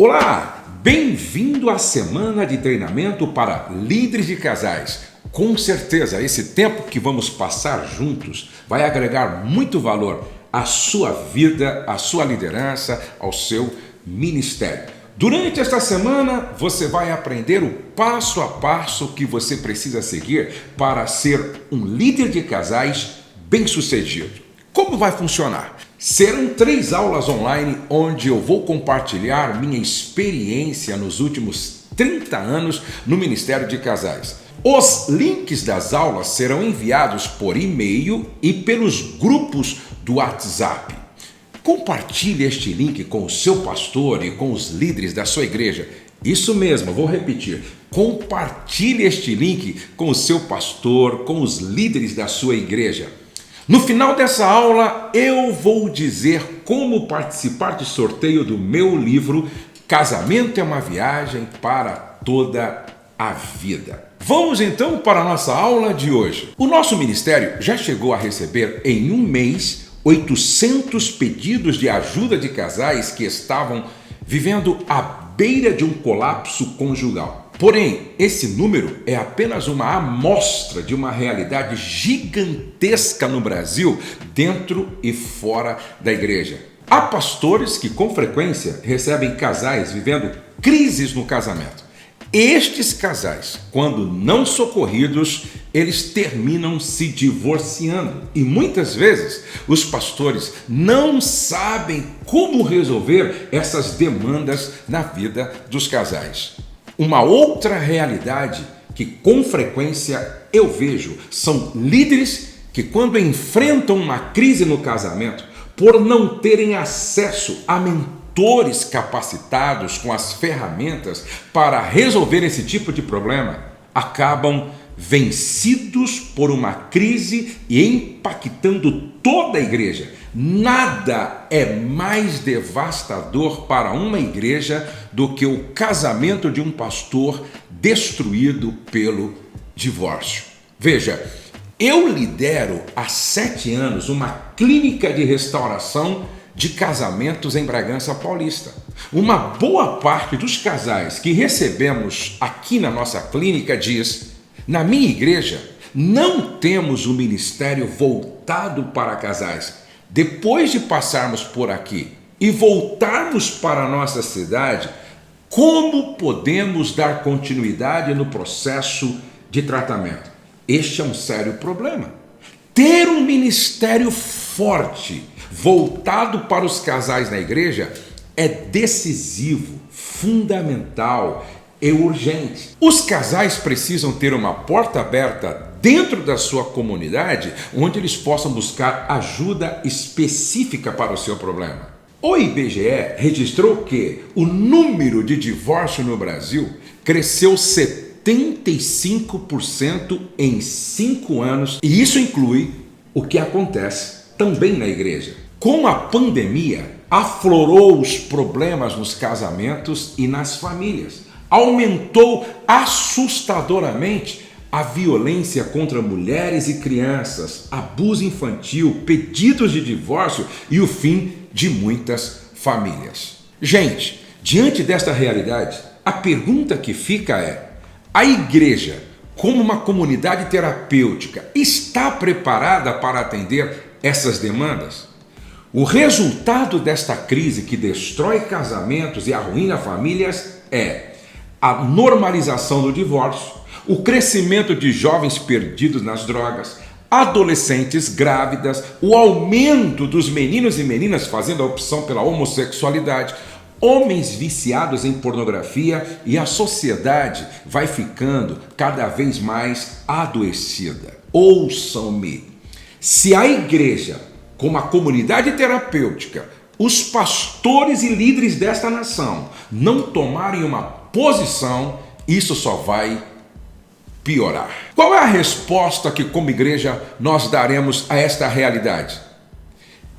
Olá, bem-vindo à semana de treinamento para líderes de casais. Com certeza, esse tempo que vamos passar juntos vai agregar muito valor à sua vida, à sua liderança, ao seu ministério. Durante esta semana, você vai aprender o passo a passo que você precisa seguir para ser um líder de casais bem-sucedido. Como vai funcionar? Serão 3 aulas online onde eu vou compartilhar minha experiência nos últimos 30 anos no Ministério de Casais. Os links das aulas serão enviados por e-mail e pelos grupos do WhatsApp. Compartilhe este link com o seu pastor e com os líderes da sua igreja. Isso mesmo, vou repetir. Compartilhe este link com o seu pastor, com os líderes da sua igreja. No final dessa aula, eu vou dizer como participar do sorteio do meu livro Casamento é uma Viagem para Toda a Vida. Vamos então para a nossa aula de hoje. O nosso ministério já chegou a receber em um mês 800 pedidos de ajuda de casais que estavam vivendo à beira de um colapso conjugal. Porém, esse número é apenas uma amostra de uma realidade gigantesca no Brasil, dentro e fora da igreja. Há pastores que com frequência recebem casais vivendo crises no casamento. Estes casais, quando não socorridos, eles terminam se divorciando. E muitas vezes os pastores não sabem como resolver essas demandas na vida dos casais. Uma outra realidade que com frequência eu vejo são líderes que, quando enfrentam uma crise no casamento, por não terem acesso a mentores capacitados com as ferramentas para resolver esse tipo de problema, acabam vencidos por uma crise e impactando toda a igreja. Nada é mais devastador para uma igreja do que o casamento de um pastor destruído pelo divórcio. Veja, eu lidero há 7 anos uma clínica de restauração de casamentos em Bragança Paulista. Uma boa parte dos casais que recebemos aqui na nossa clínica diz: na minha igreja não temos um ministério voltado para casais. Depois de passarmos por aqui e voltarmos para a nossa cidade, como podemos dar continuidade no processo de tratamento? Este é um sério problema. Ter um ministério forte, voltado para os casais na igreja, é decisivo, fundamental e urgente. Os casais precisam ter uma porta aberta dentro da sua comunidade, onde eles possam buscar ajuda específica para o seu problema. O IBGE registrou que o número de divórcio no Brasil cresceu 75% em 5 anos, e isso inclui o que acontece também na igreja. Com a pandemia, aflorou os problemas nos casamentos e nas famílias. Aumentou assustadoramente a violência contra mulheres e crianças, abuso infantil, pedidos de divórcio e o fim de muitas famílias. Gente, diante desta realidade, a pergunta que fica é: a igreja, como uma comunidade terapêutica, está preparada para atender essas demandas? O resultado desta crise que destrói casamentos e arruína famílias é a normalização do divórcio, o crescimento de jovens perdidos nas drogas, adolescentes grávidas, o aumento dos meninos e meninas fazendo a opção pela homossexualidade, homens viciados em pornografia, e a sociedade vai ficando cada vez mais adoecida. Ouçam-me, se a igreja, como a comunidade terapêutica, os pastores e líderes desta nação não tomarem uma posição, isso só vai piorar. Qual é a resposta que, como igreja, nós daremos a esta realidade?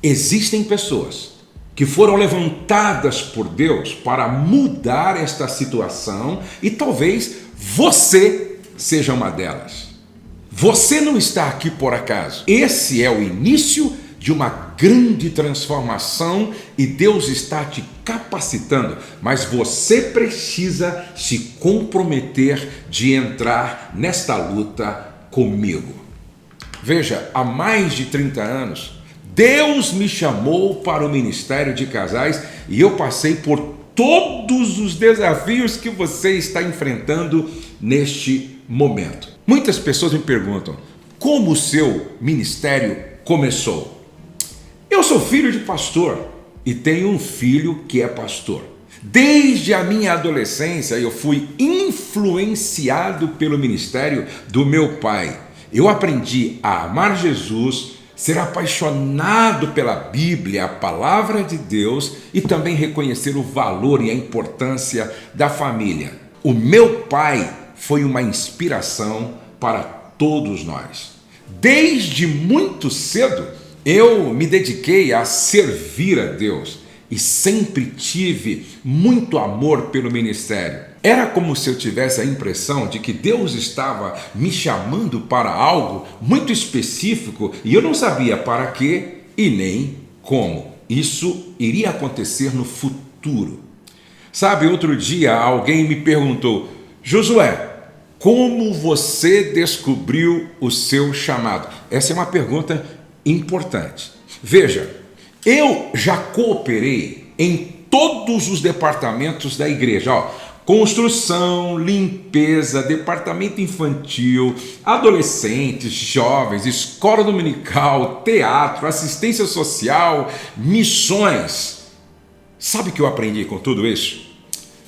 Existem pessoas que foram levantadas por Deus para mudar esta situação, e talvez você seja uma delas. Você não está aqui por acaso. Esse é o início de uma grande transformação e Deus está te capacitando, mas você precisa se comprometer de entrar nesta luta comigo. Veja, há mais de 30 anos, Deus me chamou para o ministério de casais e eu passei por todos os desafios que você está enfrentando neste momento. Muitas pessoas me perguntam, como o seu ministério começou? Eu sou filho de pastor e tenho um filho que é pastor. Desde a minha adolescência eu fui influenciado pelo ministério do meu pai. Eu aprendi a amar Jesus, ser apaixonado pela Bíblia, a palavra de Deus, e também reconhecer o valor e a importância da família. O meu pai foi uma inspiração para todos nós. Desde muito cedo, eu me dediquei a servir a Deus e sempre tive muito amor pelo ministério. Era como se eu tivesse a impressão de que Deus estava me chamando para algo muito específico e eu não sabia para quê e nem como. Isso iria acontecer no futuro. Sabe, outro dia alguém me perguntou, Josué, como você descobriu o seu chamado? Essa é uma pergunta importante. Veja, eu já cooperei em todos os departamentos da igreja, construção, limpeza, departamento infantil, adolescentes, jovens, escola dominical, teatro, assistência social, missões. Sabe o que eu aprendi com tudo isso?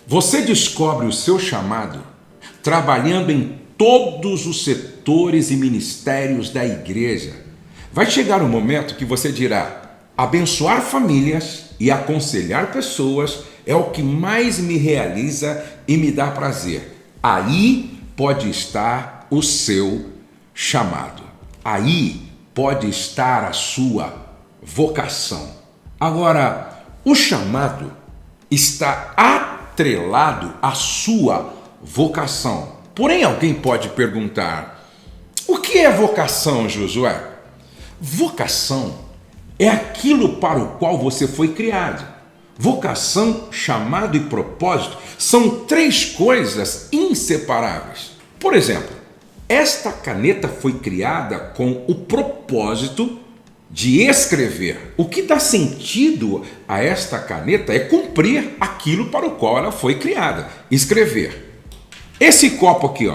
Você descobre o seu chamado trabalhando em todos os setores e ministérios da igreja. Vai chegar um momento que você dirá, abençoar famílias e aconselhar pessoas é o que mais me realiza e me dá prazer. Aí pode estar o seu chamado. Aí pode estar a sua vocação. Agora, o chamado está atrelado à sua vocação. Porém, alguém pode perguntar, o que é vocação, Josué? Vocação é aquilo para o qual você foi criado. Vocação, chamado e propósito são três coisas inseparáveis. Por exemplo, esta caneta foi criada com o propósito de escrever. O que dá sentido a esta caneta é cumprir aquilo para o qual ela foi criada, escrever. Esse copo aqui,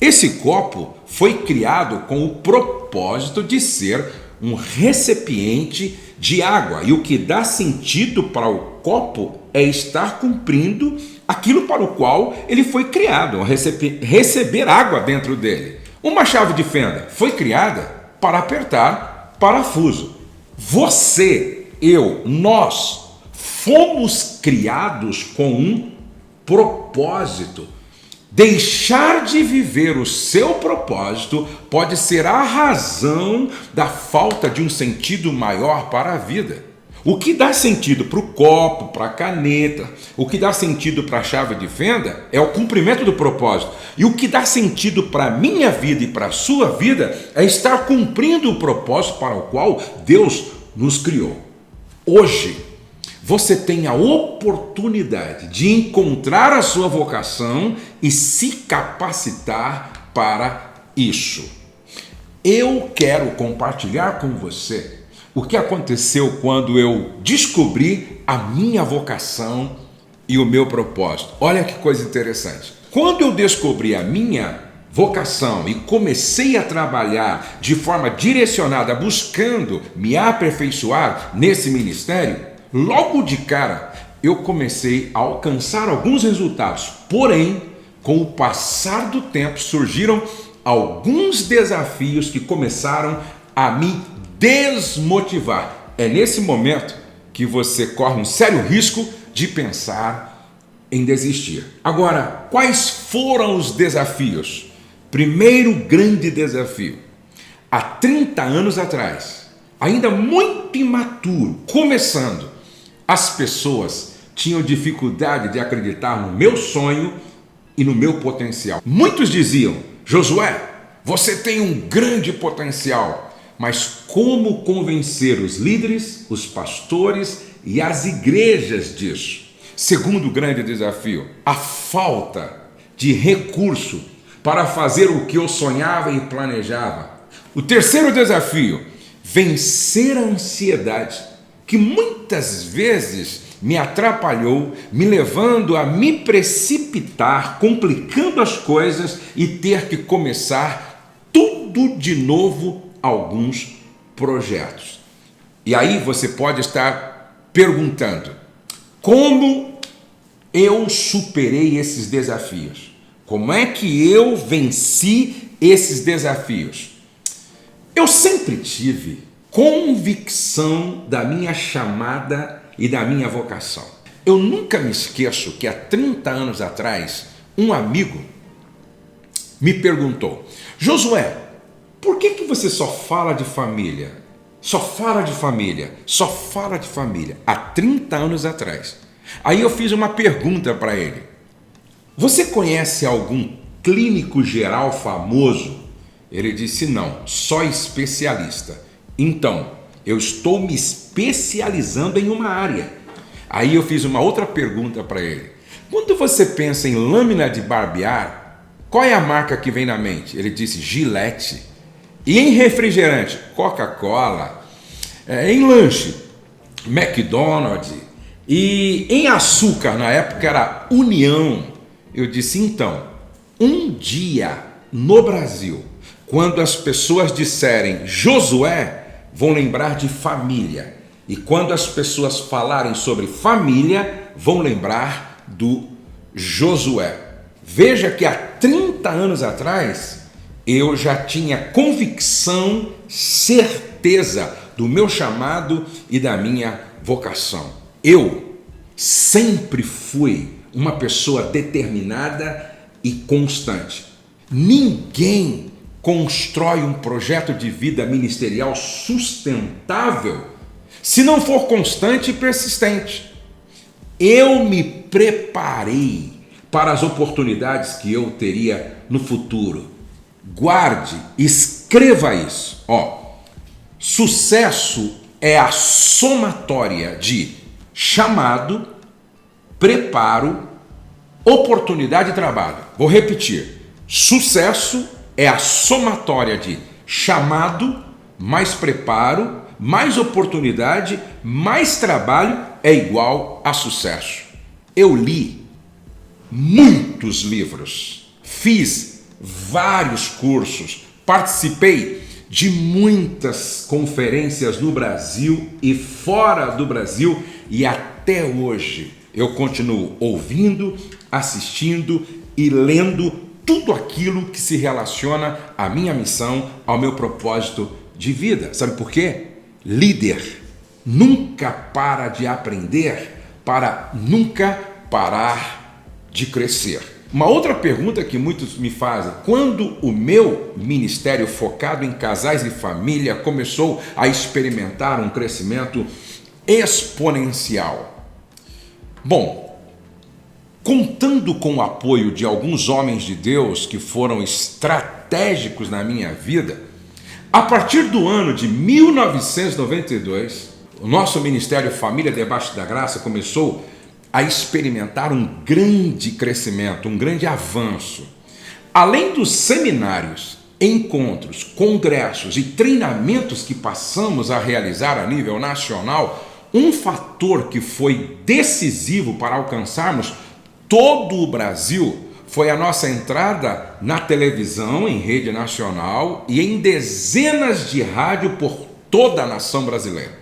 esse copo foi criado com o propósito de ser um recipiente de água. E o que dá sentido para o copo é estar cumprindo aquilo para o qual ele foi criado, receber água dentro dele. Uma chave de fenda foi criada para apertar parafuso. Você, eu, nós fomos criados com um propósito. Deixar de viver o seu propósito pode ser a razão da falta de um sentido maior para a vida. O que dá sentido para o copo, para a caneta, o que dá sentido para a chave de fenda é o cumprimento do propósito. E o que dá sentido para a minha vida e para a sua vida é estar cumprindo o propósito para o qual Deus nos criou. Hoje, você tem a oportunidade de encontrar a sua vocação e se capacitar para isso. Eu quero compartilhar com você o que aconteceu quando eu descobri a minha vocação e o meu propósito. Olha que coisa interessante. Quando eu descobri a minha vocação e comecei a trabalhar de forma direcionada, buscando me aperfeiçoar nesse ministério, logo de cara, eu comecei a alcançar alguns resultados. Porém, com o passar do tempo, surgiram alguns desafios que começaram a me desmotivar. É nesse momento que você corre um sério risco de pensar em desistir. Agora, quais foram os desafios? Primeiro grande desafio. Há 30 anos atrás, ainda muito imaturo, começando, as pessoas tinham dificuldade de acreditar no meu sonho e no meu potencial. Muitos diziam, Josué, você tem um grande potencial, mas como convencer os líderes, os pastores e as igrejas disso. Segundo grande desafio, a falta de recurso para fazer o que eu sonhava e planejava. O terceiro desafio, vencer a ansiedade, que muitas vezes me atrapalhou, me levando a me precipitar, complicando as coisas e ter que começar tudo de novo, alguns projetos. E aí você pode estar perguntando, como eu superei esses desafios? Como é que eu venci esses desafios? Eu sempre tive convicção da minha chamada e da minha vocação. Eu nunca me esqueço que há 30 anos atrás, um amigo me perguntou: Josué, por que você só fala de família? Só fala de família, só fala de família. Há 30 anos atrás. Aí eu fiz uma pergunta para ele: você conhece algum clínico geral famoso? Ele disse: não, só especialista. Então, eu estou me especializando em uma área. Aí eu fiz uma outra pergunta para ele: quando você pensa em lâmina de barbear, qual é a marca que vem na mente? Ele disse: Gillette. E em refrigerante? Coca-Cola. Em lanche? McDonald's. E em açúcar, na época era União. Eu disse: então, um dia no Brasil, quando as pessoas disserem Josué, vão lembrar de família. E quando as pessoas falarem sobre família, vão lembrar do Josué. Veja que há 30 anos atrás, eu já tinha convicção, certeza do meu chamado e da minha vocação. Eu sempre fui uma pessoa determinada e constante. Ninguém constrói um projeto de vida ministerial sustentável se não for constante e persistente. Eu me preparei para as oportunidades que eu teria no futuro. Guarde, escreva isso. Sucesso é a somatória de chamado, preparo, oportunidade e trabalho. Vou repetir. Sucesso é a somatória de chamado, mais preparo, mais oportunidade, mais trabalho é igual a sucesso. Eu li muitos livros, fiz vários cursos, participei de muitas conferências no Brasil e fora do Brasil, e até hoje eu continuo ouvindo, assistindo e lendo tudo aquilo que se relaciona à minha missão, ao meu propósito de vida. Sabe por quê? Líder nunca para de aprender para nunca parar de crescer. Uma outra pergunta que muitos me fazem: quando o meu ministério focado em casais e família começou a experimentar um crescimento exponencial? Bom, contando com o apoio de alguns homens de Deus que foram estratégicos na minha vida, a partir do ano de 1992, o nosso Ministério Família Debaixo da Graça começou a experimentar um grande crescimento, um grande avanço. Além dos seminários, encontros, congressos e treinamentos que passamos a realizar a nível nacional, um fator que foi decisivo para alcançarmos todo o Brasil foi a nossa entrada na televisão, em rede nacional e em dezenas de rádio por toda a nação brasileira.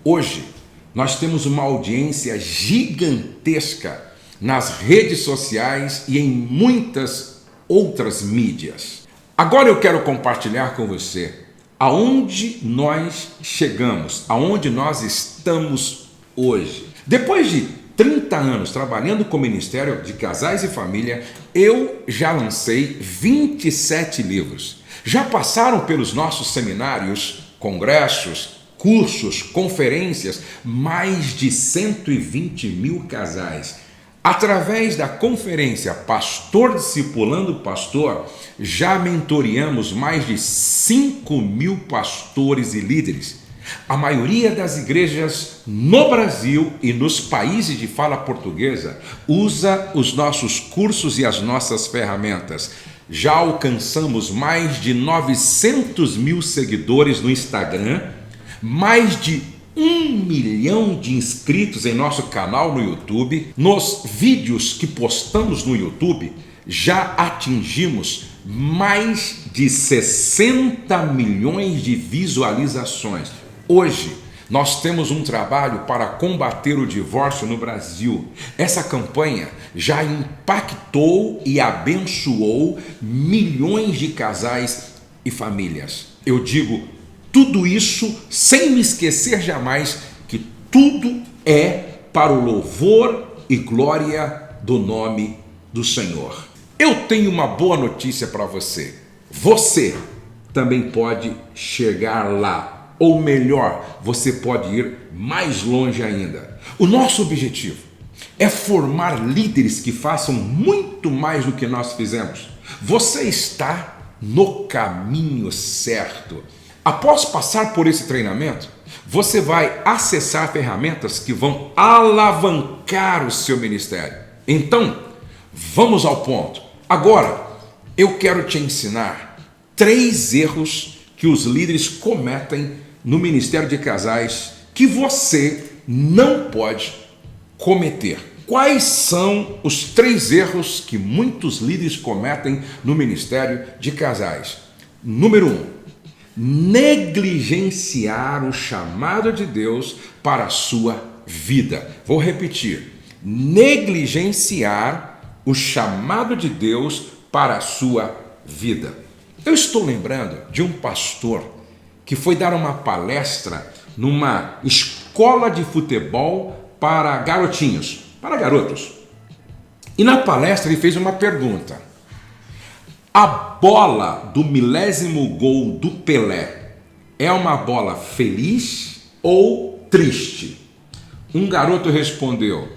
Hoje, nós temos uma audiência gigantesca nas redes sociais e em muitas outras mídias. Agora eu quero compartilhar com você aonde nós chegamos, aonde nós estamos hoje. Depois de 30 anos trabalhando com o Ministério de Casais e Família, eu já lancei 27 livros. Já passaram pelos nossos seminários, congressos, cursos, conferências, mais de 120 mil casais. Através da conferência Pastor Discipulando Pastor, já mentoreamos mais de 5.000 pastores e líderes. A maioria das igrejas no Brasil e nos países de fala portuguesa usa os nossos cursos e as nossas ferramentas. Já alcançamos mais de 900.000 seguidores no Instagram, mais de 1 milhão de inscritos em nosso canal no YouTube. Nos vídeos que postamos no YouTube, já atingimos mais de 60 milhões de visualizações. Hoje, nós temos um trabalho para combater o divórcio no Brasil. Essa campanha já impactou e abençoou milhões de casais e famílias. Eu digo tudo isso sem me esquecer jamais que tudo é para o louvor e glória do nome do Senhor. Eu tenho uma boa notícia para você. Você também pode chegar lá, ou melhor, você pode ir mais longe ainda. O nosso objetivo é formar líderes que façam muito mais do que nós fizemos. Você está no caminho certo. Após passar por esse treinamento, você vai acessar ferramentas que vão alavancar o seu ministério. Então, vamos ao ponto. Agora, eu quero te ensinar 3 erros que os líderes cometem no Ministério de Casais que você não pode cometer. Quais são os 3 erros que muitos líderes cometem no Ministério de Casais? Número 1. Negligenciar o chamado de Deus para a sua vida. Vou repetir. Negligenciar o chamado de Deus para a sua vida. Eu estou lembrando de um pastor que foi dar uma palestra numa escola de futebol para garotinhos, para garotos. E na palestra ele fez uma pergunta. A bola do milésimo gol do Pelé é uma bola feliz ou triste? Um garoto respondeu: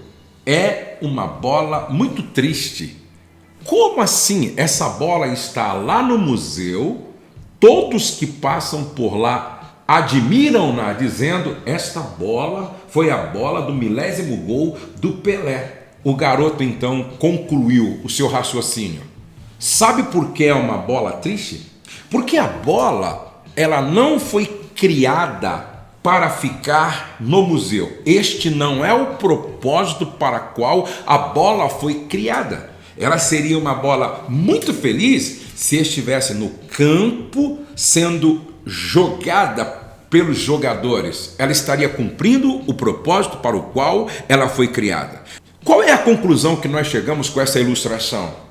é uma bola muito triste. Como assim? Essa bola está lá no museu, todos que passam por lá admiram-na, dizendo: esta bola foi a bola do milésimo gol do Pelé. O garoto então concluiu o seu raciocínio. Sabe por que é uma bola triste? Porque a bola, ela não foi criada para ficar no museu. Este não é o propósito para qual a bola foi criada. Ela seria uma bola muito feliz se estivesse no campo sendo jogada pelos jogadores. Ela estaria cumprindo o propósito para o qual ela foi criada. Qual é a conclusão que nós chegamos com essa ilustração?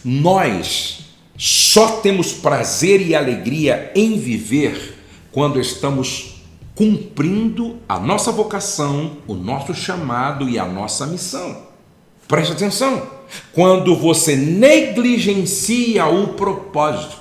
Nós só temos prazer e alegria em viver quando estamos cumprindo a nossa vocação, o nosso chamado e a nossa missão. Preste atenção. Quando você negligencia o propósito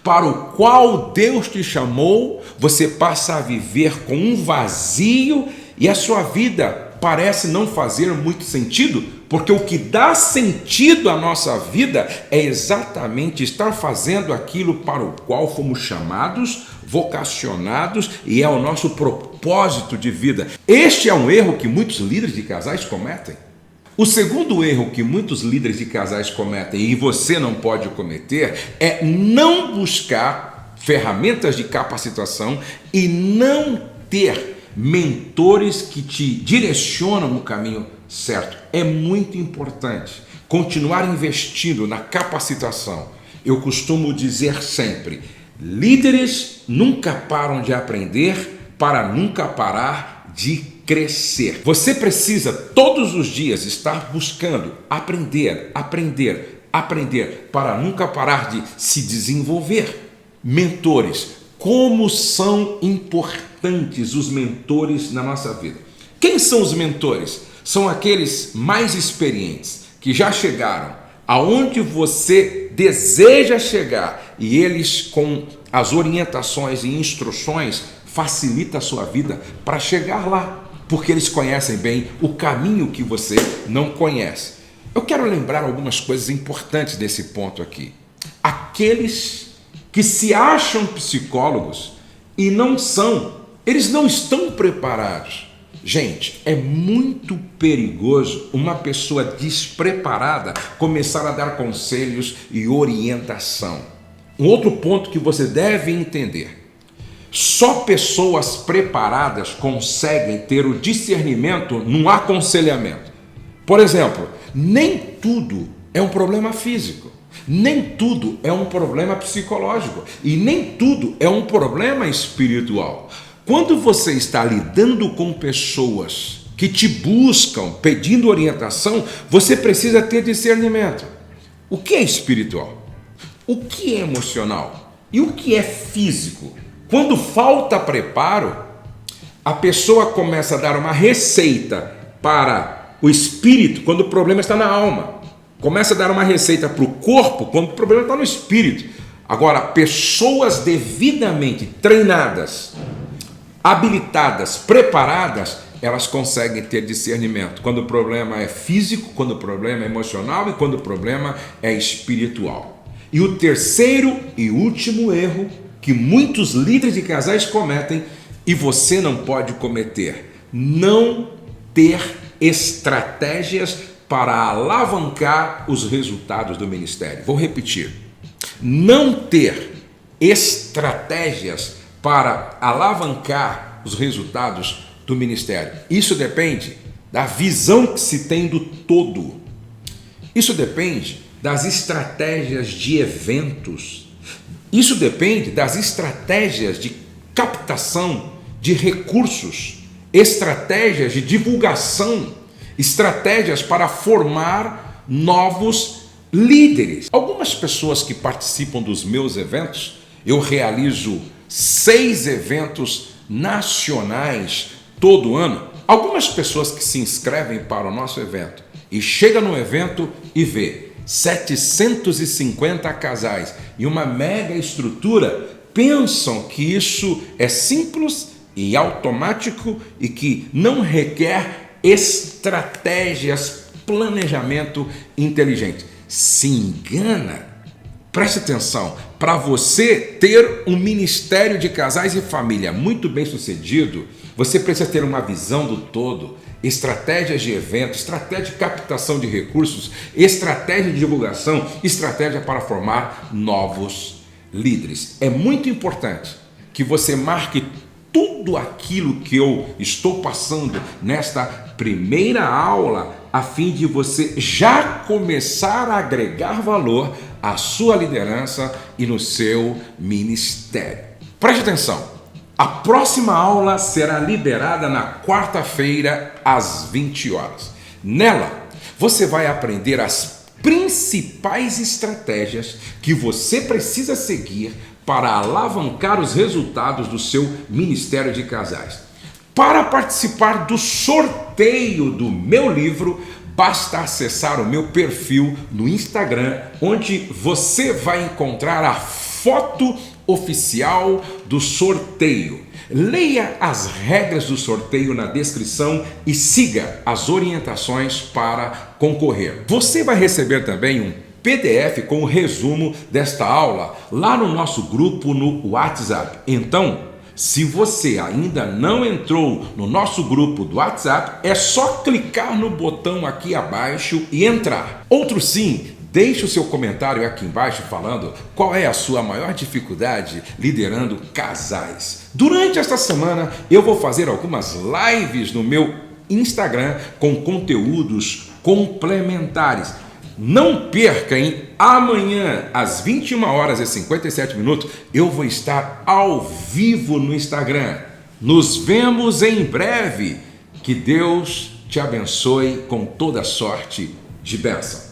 para o qual Deus te chamou, você passa a viver com um vazio e a sua vida parece não fazer muito sentido, porque o que dá sentido à nossa vida é exatamente estar fazendo aquilo para o qual fomos chamados, vocacionados e é o nosso propósito de vida. Este é um erro que muitos líderes de casais cometem. O segundo erro que muitos líderes de casais cometem e você não pode cometer é não buscar ferramentas de capacitação e não ter mentores que te direcionam no caminho certo. É muito importante continuar investindo na capacitação. Eu costumo dizer sempre: líderes nunca param de aprender para nunca parar de crescer. Você precisa todos os dias estar buscando aprender para nunca parar de se desenvolver. Mentores. Como são importantes os mentores na nossa vida. Quem são os mentores? São aqueles mais experientes, que já chegaram aonde você deseja chegar e eles, com as orientações e instruções, facilitam a sua vida para chegar lá, porque eles conhecem bem o caminho que você não conhece. Eu quero lembrar algumas coisas importantes desse ponto aqui. Aqueles que se acham psicólogos e não são, eles não estão preparados. Gente, é muito perigoso uma pessoa despreparada começar a dar conselhos e orientação. Um outro ponto que você deve entender: só pessoas preparadas conseguem ter o discernimento no aconselhamento. Por exemplo, nem tudo é um problema físico, nem tudo é um problema psicológico e nem tudo é um problema espiritual. Quando você está lidando com pessoas que te buscam pedindo orientação, você precisa ter discernimento. O que é espiritual? O que é emocional? E o que é físico? Quando falta preparo, a pessoa começa a dar uma receita para o espírito quando o problema está na alma. Começa a dar uma receita para o corpo quando o problema está no espírito. Agora, pessoas devidamente treinadas, habilitadas, preparadas, elas conseguem ter discernimento quando o problema é físico, quando o problema é emocional e quando o problema é espiritual. E o terceiro e último erro que muitos líderes de casais cometem, e você não pode cometer: não ter estratégias para alavancar os resultados do ministério. Vou repetir: não ter estratégias para alavancar os resultados do ministério. Isso depende da visão que se tem do todo. Isso depende das estratégias de eventos. Isso depende das estratégias de captação de recursos, estratégias de divulgação, estratégias para formar novos líderes. Algumas pessoas que participam dos meus eventos, eu realizo 6 eventos nacionais todo ano. Algumas pessoas que se inscrevem para o nosso evento e chegam no evento e vê 750 casais e uma mega estrutura, pensam que isso é simples e automático e que não requer estratégias, planejamento inteligente. Se engana. Preste atenção: para você ter um ministério de casais e família muito bem sucedido, você precisa ter uma visão do todo, estratégias de evento, estratégia de captação de recursos, estratégia de divulgação, estratégia para formar novos líderes. É muito importante que você marque tudo aquilo que eu estou passando nesta primeira aula, a fim de você já começar a agregar valor à sua liderança e no seu ministério. Preste atenção: a próxima aula será liberada na quarta-feira, às 20 horas. Nela, você vai aprender as principais estratégias que você precisa seguir para alavancar os resultados do seu ministério de casais. Para participar do sorteio do meu livro, basta acessar o meu perfil no Instagram, onde você vai encontrar a foto oficial do sorteio. Leia as regras do sorteio na descrição e siga as orientações para concorrer. Você vai receber também um PDF com o resumo desta aula lá no nosso grupo no WhatsApp. Então, se você ainda não entrou no nosso grupo do WhatsApp, é só clicar no botão aqui abaixo e entrar. Outro sim, deixe o seu comentário aqui embaixo falando qual é a sua maior dificuldade liderando casais. Durante esta semana eu vou fazer algumas lives no meu Instagram com conteúdos complementares. Não perca, hein? Amanhã, às 21h57, eu vou estar ao vivo no Instagram. Nos vemos em breve. Que Deus te abençoe com toda sorte de bênção.